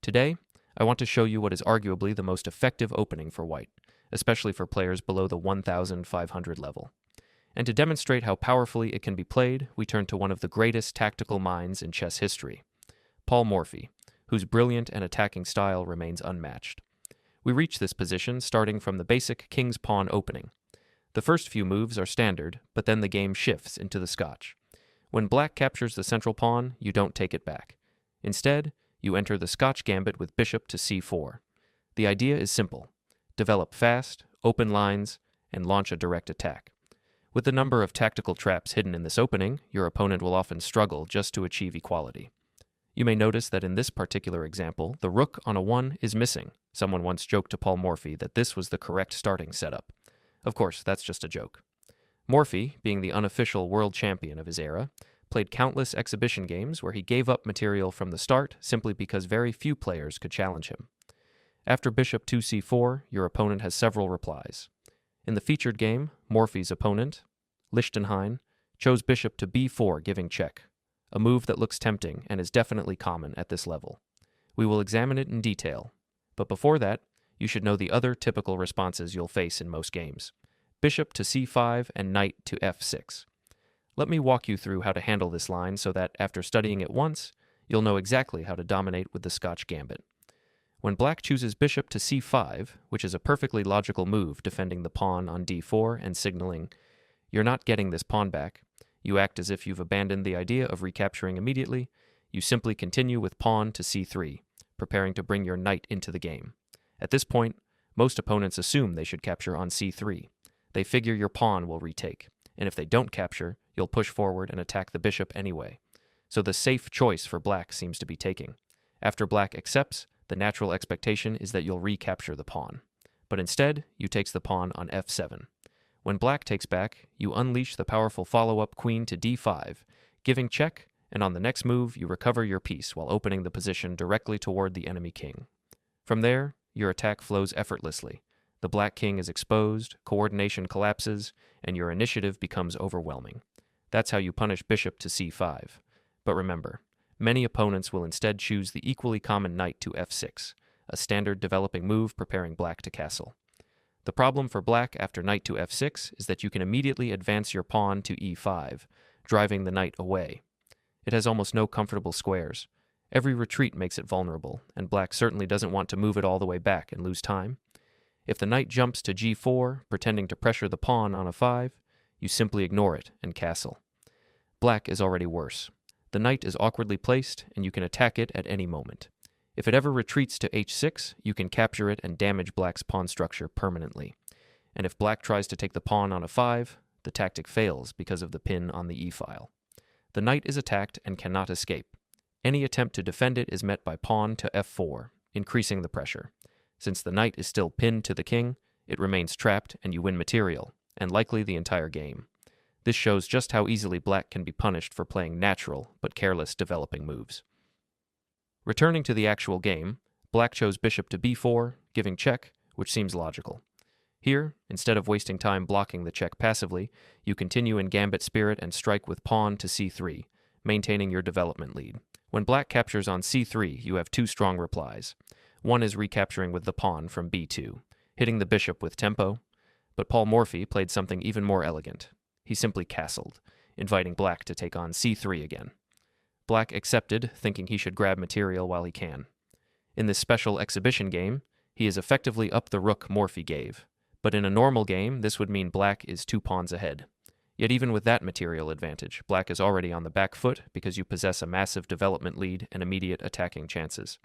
Today, I want to show you what is arguably the most effective opening for white, especially for players below the 1,500 level. And to demonstrate how powerfully it can be played, we turn to one of the greatest tactical minds in chess history, Paul Morphy, whose brilliant and attacking style remains unmatched. We reach this position starting from the basic king's pawn opening. The first few moves are standard, but then the game shifts into the Scotch. When black captures the central pawn, you don't take it back. Instead, you enter the Scotch Gambit with bishop to c4. The idea is simple. Develop fast, open lines, and launch a direct attack. With the number of tactical traps hidden in this opening, your opponent will often struggle just to achieve equality. You may notice that in this particular example, the rook on a 1 is missing. Someone once joked to Paul Morphy that this was the correct starting setup. Of course, that's just a joke. Morphy, being the unofficial world champion of his era, played countless exhibition games where he gave up material from the start simply because very few players could challenge him. After bishop 2c4, your opponent has several replies. In the featured game, Morphy's opponent, Liechtenstein, chose bishop to b4 giving check, a move that looks tempting and is definitely common at this level. We will examine it in detail, but before that, you should know the other typical responses you'll face in most games. Bishop to c5 and knight to f6. Let me walk you through how to handle this line so that, after studying it once, you'll know exactly how to dominate with the Scotch Gambit. When black chooses bishop to c5, which is a perfectly logical move defending the pawn on d4 and signaling, "You're not getting this pawn back," you act as if you've abandoned the idea of recapturing immediately. You simply continue with pawn to c3, preparing to bring your knight into the game. At this point, most opponents assume they should capture on c3. They figure your pawn will retake, and if they don't capture, you'll push forward and attack the bishop anyway. So the safe choice for black seems to be taking. After black accepts, the natural expectation is that you'll recapture the pawn. But instead, you takes the pawn on f7. When black takes back, you unleash the powerful follow-up queen to d5, giving check, and on the next move, you recover your piece while opening the position directly toward the enemy king. From there, your attack flows effortlessly. The black king is exposed, coordination collapses, and your initiative becomes overwhelming. That's how you punish bishop to c5. But remember, many opponents will instead choose the equally common knight to f6, a standard developing move preparing black to castle. The problem for black after knight to f6 is that you can immediately advance your pawn to e5, driving the knight away. It has almost no comfortable squares. Every retreat makes it vulnerable, and black certainly doesn't want to move it all the way back and lose time. If the knight jumps to g4, pretending to pressure the pawn on a 5, you simply ignore it and castle. Black is already worse. The knight is awkwardly placed, and you can attack it at any moment. If it ever retreats to h6, you can capture it and damage black's pawn structure permanently. And if black tries to take the pawn on a 5, the tactic fails because of the pin on the e-file. The knight is attacked and cannot escape. Any attempt to defend it is met by pawn to f4, increasing the pressure. Since the knight is still pinned to the king, it remains trapped and you win material, and likely the entire game. This shows just how easily black can be punished for playing natural but careless developing moves. Returning to the actual game, black chose bishop to b4, giving check, which seems logical. Here, instead of wasting time blocking the check passively, you continue in gambit spirit and strike with pawn to c3, maintaining your development lead. When black captures on c3, you have two strong replies. One is recapturing with the pawn from b2, hitting the bishop with tempo, but Paul Morphy played something even more elegant. He simply castled, inviting black to take on c3 again. Black accepted, thinking he should grab material while he can. In this special exhibition game, he is effectively up the rook Morphy gave, but in a normal game, this would mean black is 2 pawns ahead. Yet even with that material advantage, black is already on the back foot because you possess a massive development lead and immediate attacking chances.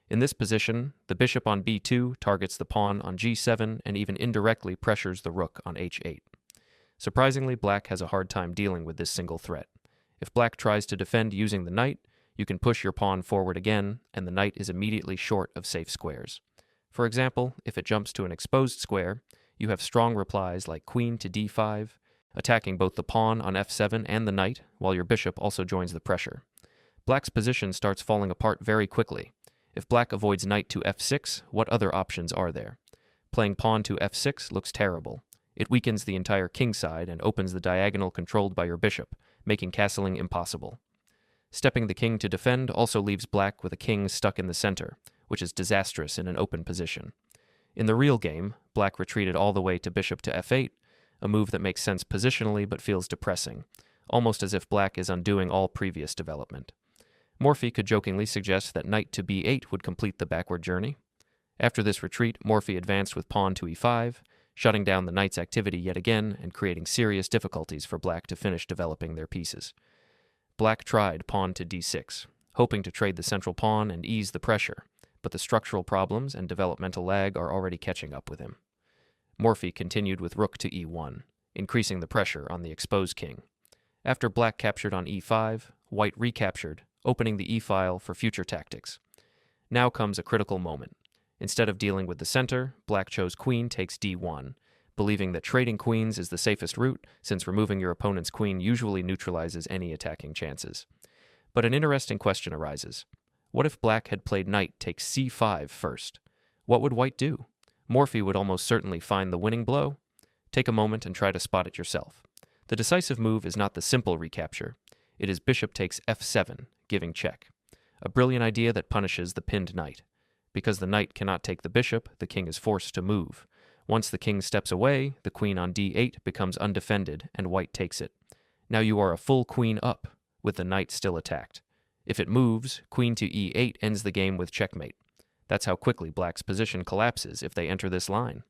In this position, the bishop on b2 targets the pawn on g7 and even indirectly pressures the rook on h8. Surprisingly, black has a hard time dealing with this single threat. If black tries to defend using the knight, you can push your pawn forward again, and the knight is immediately short of safe squares. For example, if it jumps to an exposed square, you have strong replies like queen to d5, attacking both the pawn on f7 and the knight, while your bishop also joins the pressure. Black's position starts falling apart very quickly. If black avoids knight to f6, what other options are there? Playing pawn to f6 looks terrible. It weakens the entire king side and opens the diagonal controlled by your bishop, making castling impossible. Stepping the king to defend also leaves black with a king stuck in the center, which is disastrous in an open position. In the real game, black retreated all the way to bishop to f8, a move that makes sense positionally but feels depressing, almost as if black is undoing all previous development. Morphy could jokingly suggest that knight to b8 would complete the backward journey. After this retreat, Morphy advanced with pawn to e5, shutting down the knight's activity yet again and creating serious difficulties for black to finish developing their pieces. Black tried pawn to d6, hoping to trade the central pawn and ease the pressure, but the structural problems and developmental lag are already catching up with him. Morphy continued with rook to e1, increasing the pressure on the exposed king. After black captured on e5, white recaptured, opening the e-file for future tactics. Now comes a critical moment. Instead of dealing with the center, black chose queen takes d1, believing that trading queens is the safest route since removing your opponent's queen usually neutralizes any attacking chances. But an interesting question arises. What if black had played knight takes c5 first? What would white do? Morphy would almost certainly find the winning blow. Take a moment and try to spot it yourself. The decisive move is not the simple recapture. It is bishop takes f7, giving check. A brilliant idea that punishes the pinned knight. Because the knight cannot take the bishop, the king is forced to move. Once the king steps away, the queen on d8 becomes undefended and white takes it. Now you are a full queen up, with the knight still attacked. If it moves, queen to e8 ends the game with checkmate. That's how quickly black's position collapses if they enter this line.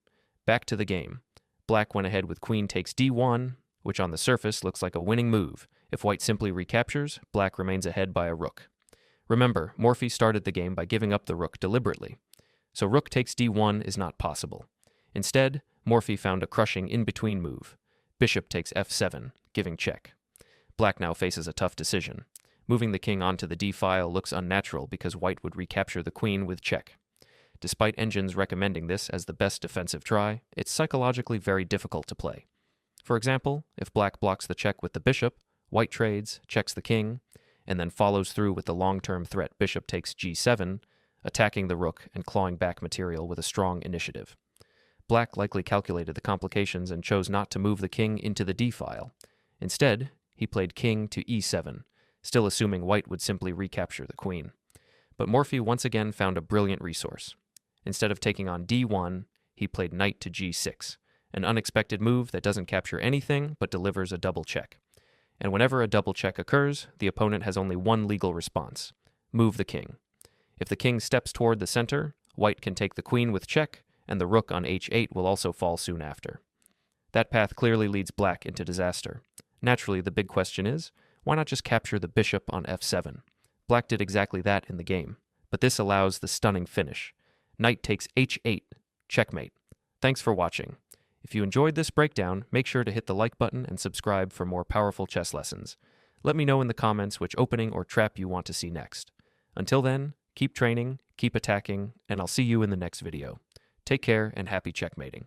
Back to the game. Black went ahead with queen takes d1, which on the surface looks like a winning move. If white simply recaptures, black remains ahead by a rook. Remember, Morphy started the game by giving up the rook deliberately. So rook takes d1 is not possible. Instead, Morphy found a crushing in-between move. Bishop takes f7, giving check. Black now faces a tough decision. Moving the king onto the d-file looks unnatural because white would recapture the queen with check. Despite engines recommending this as the best defensive try, it's psychologically very difficult to play. For example, if black blocks the check with the bishop, white trades, checks the king, and then follows through with the long-term threat bishop takes g7, attacking the rook and clawing back material with a strong initiative. Black likely calculated the complications and chose not to move the king into the d-file. Instead, he played king to e7, still assuming white would simply recapture the queen. But Morphy once again found a brilliant resource. Instead of taking on d1, he played knight to g6, an unexpected move that doesn't capture anything but delivers a double check. And whenever a double check occurs, the opponent has only one legal response: move the king. If the king steps toward the center, white can take the queen with check, and the rook on h8 will also fall soon after. That path clearly leads black into disaster. Naturally, the big question is, why not just capture the bishop on f7? Black did exactly that in the game, but this allows the stunning finish. Knight takes h8, checkmate. Thanks for watching. If you enjoyed this breakdown, make sure to hit the like button and subscribe for more powerful chess lessons. Let me know in the comments which opening or trap you want to see next. Until then, keep training, keep attacking, and I'll see you in the next video. Take care and happy checkmating.